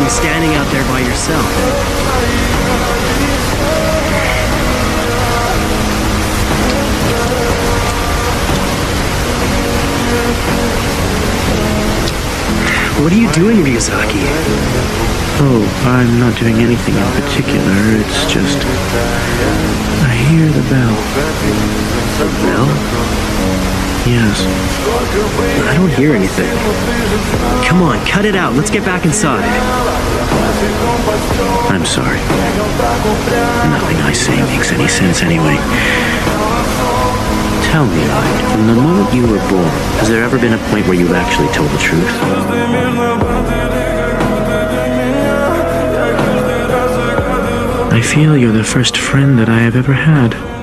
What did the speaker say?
doing standing out there by yourself? What are you doing, Ryuzaki? Oh, I'm not doing anything in particular. It's just... I hear the bell. The bell? Yes. I don't hear anything. Come on, cut it out. Let's get back inside. I'm sorry. Nothing I say makes any sense anyway. Tell me, from the moment you were born, has there ever been a point where you've actually told the truth? I feel you're the first friend that I have ever had.